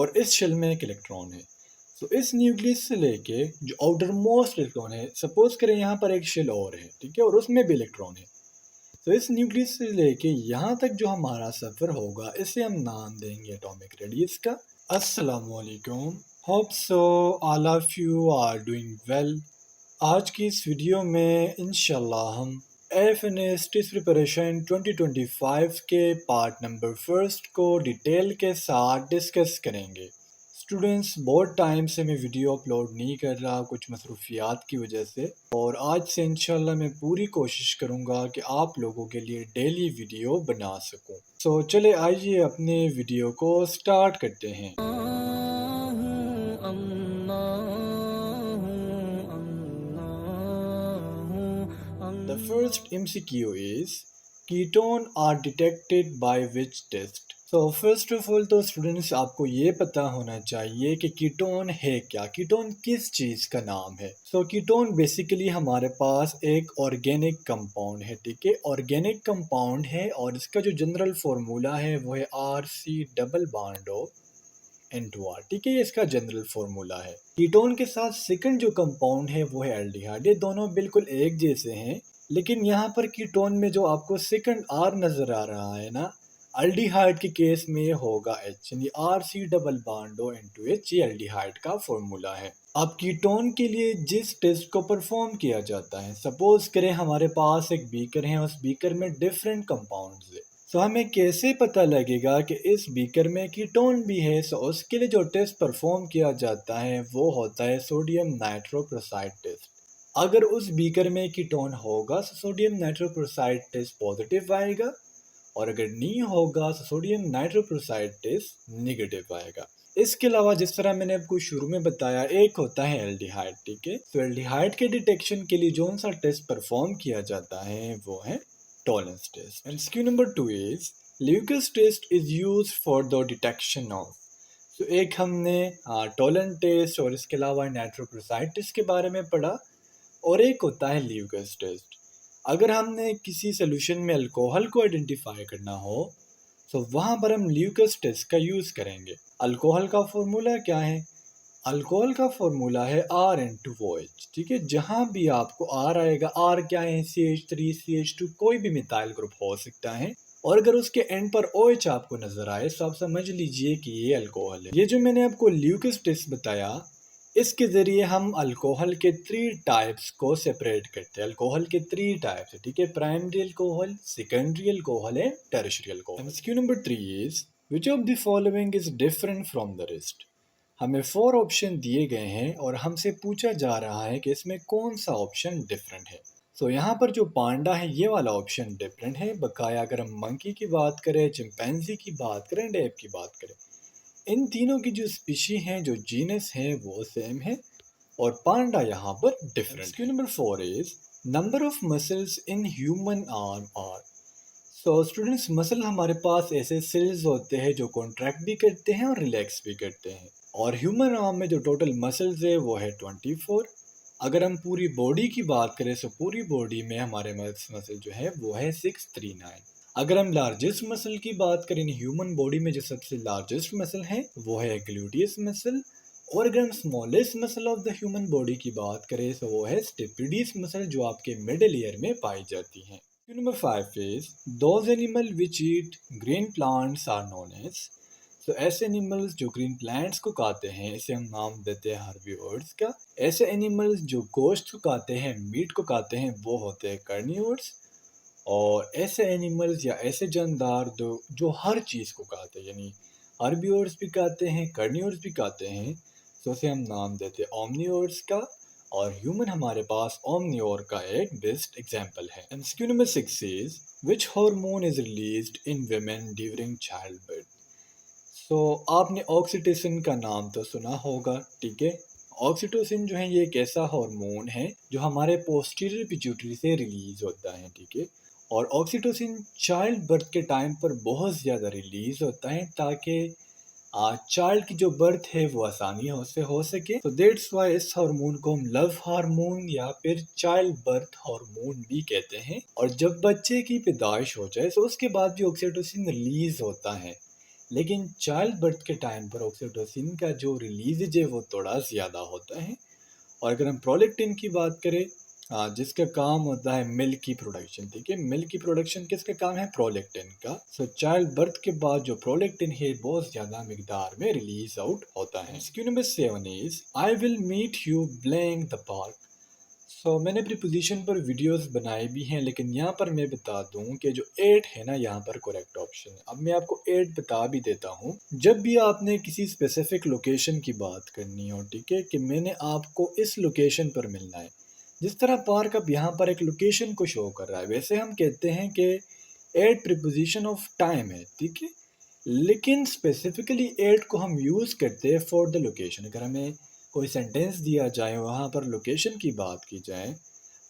और इस शेल में एक इलेक्ट्रॉन है। तो इस न्यूक्लियस से लेके जो आउटर मोस्ट इलेक्ट्रॉन है, सपोज करें यहाँ पर एक शेल और है, ठीक है, और उसमें भी इलेक्ट्रॉन है। तो इस न्यूक्लियस से लेके यहाँ तक जो हमारा सफ़र होगा, इसे हम नाम देंगे एटॉमिक रेडियस का। अस्सलाम वालेकुम, hope so all of you are doing well. आज की इस वीडियो में इंशाल्लाह हम एफएनएस टेस्ट प्रिपरेशन 2025 के पार्ट नंबर फर्स्ट को डिटेल के साथ डिस्कस करेंगे। स्टूडेंट्स, बहुत टाइम से मैं वीडियो अपलोड नहीं कर रहा, कुछ मसरूफियात की वजह से, और आज से इंशाल्लाह मैं पूरी कोशिश करूंगा कि आप लोगों के लिए डेली वीडियो बना सकूं। सो चले आइए अपने वीडियो को स्टार्ट करते हैं। The first MCQ is ketone are detected by which test? So first of all तो स्टूडेंट्स आपको ये पता होना चाहिए कि कीटोन है क्या, कीटोन किस चीज़ का नाम है। सो कीटोन बेसिकली हमारे पास एक ऑर्गेनिक कंपाउंड है, ठीक है, ऑर्गेनिक कंपाउंड है और इसका जो जनरल फार्मूला है वो है RC double bond O N2R, ठीक है, ये इसका जनरल फार्मूला है। कीटोन के साथ सेकंड जो कंपाउंड है वो है एल्डिहाइड। ये दोनों बिल्कुल एक जैसे हैं, लेकिन यहाँ पर कीटोन में जो आपको सेकंड R नजर आ रहा है ना, एल्डिहाइड के केस में ये होगा H, यानी RC double bond O N2H, ये एल्डिहाइड का फार्मूला है। अब कीटोन के लिए जिस टेस्ट को परफॉर्म किया जाता है, सपोज करें हमारे पास एक बीकर है, उस बीकर में डिफरेंट कंपाउंड्स है। सो हमें कैसे पता लगेगा कि इस बीकर में कीटोन भी है? सो उसके लिए जो टेस्ट परफॉर्म किया जाता है वो होता है सोडियम नाइट्रोक्लोराइड टेस्ट। अगर उस बीकर में कीटोन होगा तो सोडियम नाइट्रोक्लोराइड टेस्ट पॉजिटिव आएगा, और अगर नहीं होगा तो सोडियम नाइट्रोक्लोराइड टेस्ट नेगेटिव आएगा। इसके अलावा जिस तरह मैंने आपको शुरू में बताया, एक होता है एल्डिहाइड, ठीक है। तो एल्डिहाइड के डिटेक्शन के लिए जो सा टेस्ट परफॉर्म किया जाता है वो है tolerance test. And SKU number 2 is Lucas test is used for the detection of. तो एक हमने टॉलरेंस टेस्ट और इसके अलावा नाइट्रोक्लोराइड टेस्ट के बारे में पढ़ा, और एक होता है ल्यूकस टेस्ट। अगर हमने किसी सोल्यूशन में अल्कोहल को आइडेंटिफाई करना हो तो वहाँ पर हम ल्यूकस टेस्ट का यूज़ करेंगे। अल्कोहल का फॉर्मूला क्या है? अल्कोहल का फॉर्मूला है RN2OH, ठीक है। जहाँ भी आपको R आएगा, R क्या है? CH3 CH2, कोई भी मिथाइल ग्रुप हो सकता है, और अगर उसके एंड पर OH आपको नजर आए तो आप समझ लीजिए कि ये अल्कोहल है। ये जो मैंने आपको ल्यूकस टेस्ट बताया, इसके ज़रिए हम अल्कोहल के 3 टाइप्स को सेपरेट करते हैं। अल्कोहल के 3 टाइप्स है, ठीक है, प्राइमरी अल्कोहल, सेकेंडरी अल्कोहल है, tertiary alcohol. SKU number 3 is which of the following is different from the rest. हमें 4 ऑप्शन दिए गए हैं और हमसे पूछा जा रहा है कि इसमें कौन सा ऑप्शन डिफरेंट है। तो यहाँ पर जो पांडा है ये वाला ऑप्शन डिफरेंट है। बकाया अगर हम मंकी की बात करें, चिंपैंजी की बात करें, एप की बात करें, इन तीनों की जो स्पीशी हैं, जो जीनस है, वो सेम है, और पांडा यहाँ पर डिफरेंट है। Number 4 is number of muscles in human arm are. So students, muscle हमारे पास ऐसे सेल्स होते हैं जो कॉन्ट्रैक्ट भी करते हैं और रिलैक्स भी करते हैं, और ह्यूमन आर्म में जो टोटल मसल्स है वो है 24। अगर हम पूरी बॉडी की बात करें तो पूरी बॉडी में हमारे मसल जो है वो है 639। अगर हम लार्जेस्ट मसल की बात करें ह्यूमन बॉडी में, जो सबसे लार्जेस्ट मसल है वो है ग्लूटियस मसल, और अगर हम smallest muscle of the human body की बात करें तो वो है स्टेपिडियस मसल, जो आपके मिडिल ईयर में पाई जाती है। Number 5 is those animal which eat green plants are known as. तो ऐसे एनिमल्स जो ग्रीन प्लांट्स को खाते हैं, इसे हम नाम देते हैं हर्बीवर्स का। ऐसे एनिमल्स जो गोश्त को खाते हैं, मीट को खाते हैं, वो होते हैं कार्निवर्स। और ऐसे एनिमल्स या ऐसे जानदार जो हर चीज़ को खाते हैं, यानी हर्बीवर्स भी खाते हैं, कार्निवर्स भी खाते हैं, तो उसे हम नाम देते हैं ओमनिवर्स का। और ह्यूमन हमारे पास ओमनिवर का एक बेस्ट एग्जाम्पल है। MCQ number 6 is which hormone is released in women during child birth. So आपने ऑक्सीटोसिन का नाम तो सुना होगा, ठीक है। ऑक्सीटोसिन जो है ये एक ऐसा हार्मोन है जो हमारे पोस्टीरियर पिट्यूटरी से रिलीज होता है, ठीक है। और ऑक्सीटोसिन चाइल्ड बर्थ के टाइम पर बहुत ज़्यादा रिलीज होता है, ताकि चाइल्ड की जो बर्थ है वो आसानी से हो सके। तो दैट्स वाई इस हार्मोन को हम लव हार्मोन या फिर चाइल्ड बर्थ हार्मोन भी कहते हैं। और जब बच्चे की पैदाइश हो जाए तो उसके बाद भी ऑक्सीटोसिन रिलीज होता है, लेकिन चाइल्ड बर्थ के टाइम पर ऑक्सीटोसिन का जो रिलीज है वो थोड़ा ज़्यादा होता है। और अगर हम प्रोलेक्टिन की बात करें, जिसका काम होता है मिल्क की प्रोडक्शन, ठीक है, मिल्क की प्रोडक्शन किसका काम है? प्रोलेक्टिन का। सो चाइल्ड बर्थ के बाद जो प्रोलेक्टिन है बहुत ज़्यादा मिकदार में रिलीज आउट होता है। Question number 7 is I will meet you blank the park. मैंने प्रीपोजिशन पर वीडियोस बनाए भी हैं, लेकिन यहाँ पर मैं बता दूं कि जो 8 है ना, यहाँ पर करेक्ट ऑप्शन है। अब मैं आपको 8 बता भी देता हूँ। जब भी आपने किसी स्पेसिफिक लोकेशन की बात करनी हो, ठीक है, कि मैंने आपको इस लोकेशन पर मिलना है, जिस तरह पार्क अब यहाँ पर एक लोकेशन को शो कर रहा है, वैसे हम कहते हैं कि 8 प्रीपोजिशन ऑफ टाइम है, ठीक है। लेकिन स्पेसिफिकली 8 को हम यूज़ करते हैं फॉर द लोकेशन। अगर हमें कोई सेंटेंस दिया जाए, वहाँ पर लोकेशन की बात की जाए,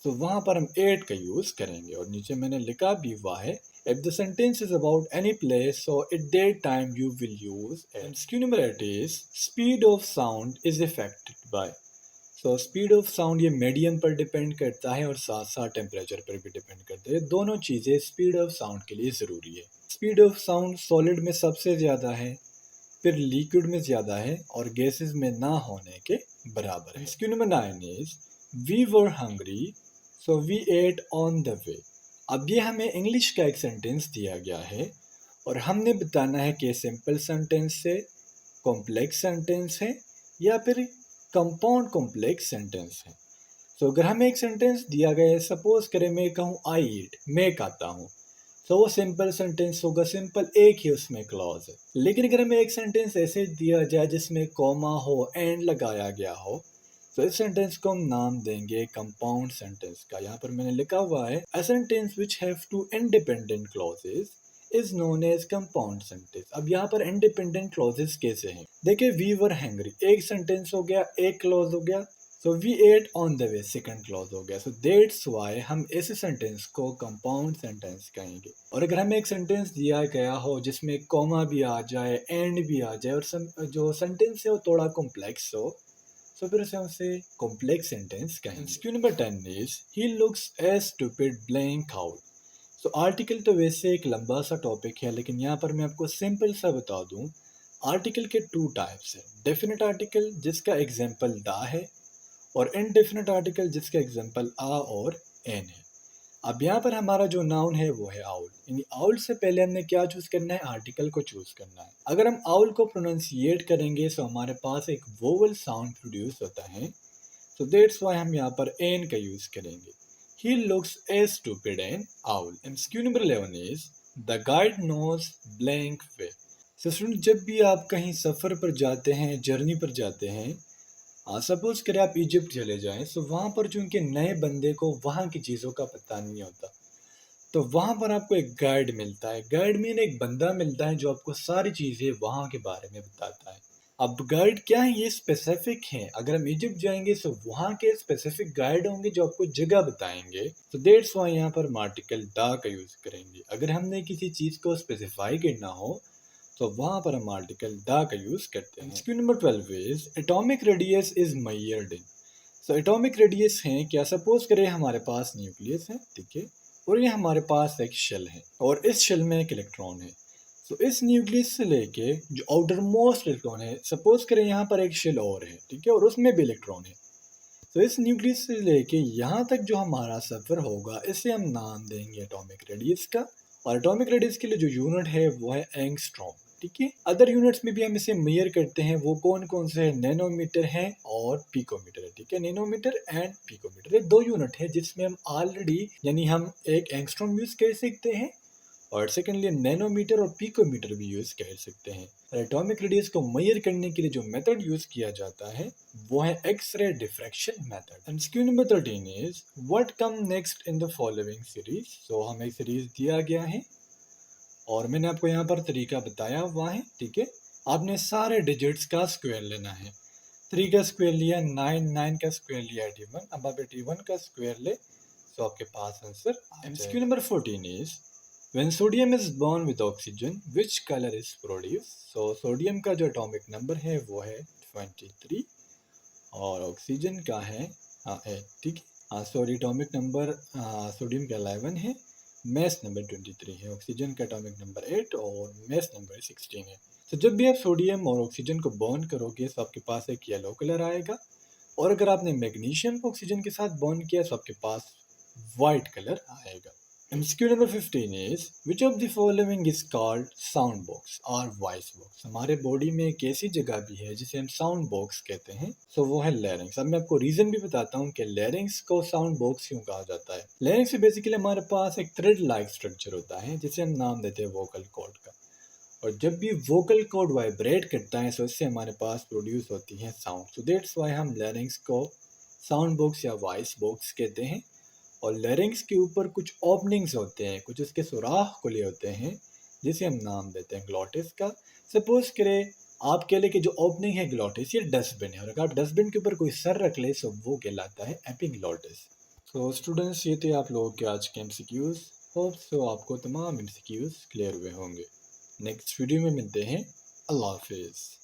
तो वहाँ पर हम 8 का यूज़ करेंगे। और नीचे मैंने लिखा भी हुआ है, if the sentence is about any place, so at that time you will use at. Question number 8 is speed of sound is affected by. Speed of sound ये मीडियम पर डिपेंड करता है और साथ साथ टेम्परेचर पर भी डिपेंड करता है। दोनों चीज़ें स्पीड ऑफ साउंड के लिए ज़रूरी है। स्पीड ऑफ साउंड सॉलिड में सबसे ज़्यादा है, फिर लिक्विड में ज़्यादा है, और गैसेस में ना होने के बराबर है। Question number 9 is we were hungry so we ate on the way. अब ये हमें इंग्लिश का एक सेंटेंस दिया गया है और हमने बताना है कि सिंपल सेंटेंस है, कॉम्प्लेक्स सेंटेंस है, या फिर कंपाउंड कॉम्प्लेक्स सेंटेंस है। अगर हमें एक सेंटेंस दिया गया है, सपोज करें मैं कहूँ आई ईट, मैं खाता हूँ, तो वो सिंपल सेंटेंस होगा, सिंपल एक ही उसमें क्लॉज है। लेकिन अगर हमें एक सेंटेंस ऐसे दिया जाए जिसमें कॉमा हो, एंड लगाया गया हो, तो इस सेंटेंस को हम नाम देंगे कंपाउंड सेंटेंस का। यहाँ पर मैंने लिखा हुआ है a sentence which have two independent clauses is known as compound sentence. अब यहाँ पर इंडिपेंडेंट क्लॉजेस कैसे हैं? देखिए, वी वर हैंग्री एक सेंटेंस हो गया, एक क्लॉज हो गया। We ate on the way second clause हो गया। दैट्स वाई हम इस सेंटेंस को कंपाउंड सेंटेंस कहेंगे। और अगर हमें एक सेंटेंस दिया गया हो जिसमें कॉमा भी आ जाए, एंड भी आ जाए, और जो सेंटेंस है वो थोड़ा कॉम्प्लेक्स हो, फिर से हम उसे कॉम्प्लेक्स सेंटेंस कहेंगे। Question number 10 is he looks as stupid blank out. Article तो वैसे एक लंबा सा टॉपिक है, लेकिन यहाँ पर मैं आपको सिंपल सा बता दूं। आर्टिकल के 2 टाइप्स हैं, डेफिनेट आर्टिकल जिसका एग्जाम्पल दा है, और इनडेफिनेट आर्टिकल जिसका एग्जाम्पल आ और एन है। अब यहाँ पर हमारा जो नाउन है वो है आउल, यानी आउल से पहले हमने क्या चूज करना है? आर्टिकल को चूज करना है। अगर हम आउल को प्रोनाउंसिएट करेंगे तो हमारे पास एक वोवल साउंड प्रोड्यूस होता है, सो दैट्स वाई हम यहाँ पर एन का यूज करेंगे। He looks as stupid an owl. MCQ number 11 is the guide knows blank way. Student, जब भी आप कहीं सफ़र पर जाते हैं, जर्नी पर जाते हैं, सपोज करें आप इजिप्ट चले जाएं, तो वहाँ पर जो उनके नए बंदे को वहाँ की चीज़ों का पता नहीं होता, तो वहाँ पर आपको एक गाइड मिलता है। गाइड मीन एक बंदा मिलता है जो आपको सारी चीज़ें वहाँ के बारे में बताता है। अब गाइड क्या है? ये स्पेसिफिक है। अगर हम इजिप्ट जाएंगे तो वहाँ के स्पेसिफिक गाइड होंगे जो आपको जगह बताएंगे। तो दैट्स वाई यहाँ पर हम आर्टिकल दा का यूज़ करेंगे। अगर हमने किसी चीज़ को स्पेसिफाई करना हो, तो वहाँ पर हम आर्टिकल दा का यूज़ करते हैं। Question number 12 is atomic radius is measured in. Atomic radius है क्या? सपोज करें हमारे पास न्यूक्लियस है, ठीक है, और ये हमारे पास एक शेल है, और इस शेल में एक इलेक्ट्रॉन है। इस न्यूक्लियस से लेके जो आउटर मोस्ट इलेक्ट्रॉन है, सपोज करें यहाँ पर एक शेल और है, ठीक है, और उसमें भी इलेक्ट्रॉन है। इस न्यूक्लियस से लेके यहाँ तक जो हमारा सफ़र होगा, इसे हम नाम देंगे एटॉमिक रेडियस का। और एटॉमिक रेडियस के लिए जो यूनिट है वो है एंगस्ट्रॉम, ठीक है। अदर यूनिट्स में भी हम इसे मेजर करते हैं, वो कौन कौन से हैं? नैनोमीटर है और पिकोमीटर है, ठीक है। नैनोमीटर एंड पिकोमीटर, ये 2 यूनिट है जिसमें हम ऑलरेडी, यानी हम एक एंगस्ट्रॉम यूज कर सकते हैं, और सेकेंडली नैनोमीटर और पिकोमीटर भी यूज कर सकते हैं। एटॉमिक रेडियस को मेजर करने के लिए जो मेथड यूज किया जाता है वो है X-ray diffraction method. And question number 13 is what come next in the following series. हमें एक सीरीज दिया गया है और मैंने आपको यहाँ पर तरीका बताया हुआ है, ठीक है। आपने सारे डिजिट्स का स्क्वायर लेना है। 3 का स्क्वायर लिया 9, 9 का स्क्वायर लिया 81, अब आप 81 का स्क्वायर ले, तो आपके पास आंसर आ जाएगा। Question number 14 is When sodium is bond with oxygen, which color is produced? Sodium का जो एटॉमिक नंबर है वो है 23, और ऑक्सीजन का है 8, ठीक है। सॉरी, एटॉमिक नंबर सोडियम का 11 है, मैस नंबर 23 है। ऑक्सीजन का एटॉमिक नंबर 8 और मैस नंबर 16 है। तो जब भी आप सोडियम और ऑक्सीजन को बर्न करोगे तो आपके पास एक येलो कलर आएगा, और अगर आपने मैग्नीशियम को ऑक्सीजन के साथ बॉन्ड किया तो आपके पास वाइट कलर आएगा। MCQ number 15 is which of the following is called sound box और वॉइस बॉक्स। हमारे बॉडी में एक ऐसी जगह भी है जिसे हम साउंड बॉक्स कहते हैं, सो वो है लैरिंग्स। अब मैं आपको रीजन भी बताता हूँ कि लैरिंग्स को साउंड बॉक्स क्यों कहा जाता है। लैरिंग्स में बेसिकली हमारे पास एक थ्रेड लाइक स्ट्रक्चर होता है जिसे हम नाम देते हैं वोकल कॉर्ड का, और जब भी वोकल कॉर्ड वाइब्रेट करता है तो इससे हमारे पास प्रोड्यूस होती है साउंड। सो दैट्स वाई हम लैरिंग्स को साउंड बॉक्स या वॉइस बॉक्स कहते हैं। और लैरिंग्स के ऊपर कुछ ओपनिंग्स होते हैं, कुछ उसके सुराख खुले होते हैं जिसे हम नाम देते हैं ग्लॉटिस का। सपोज करें आप कह लें कि जो ओपनिंग है ग्लॉटिस ये डस्टबिन है, और अगर आप डस्टबिन के ऊपर कोई सर रख ले तो वो कहलाता है एपिग्लॉटिस। तो स्टूडेंट्स ये थे आप लोगों के आज के MCQs। होप सो आपको तमाम MCQs क्लियर हुए होंगे। नेक्स्ट वीडियो में मिलते हैं। अल्लाह हाफिज़।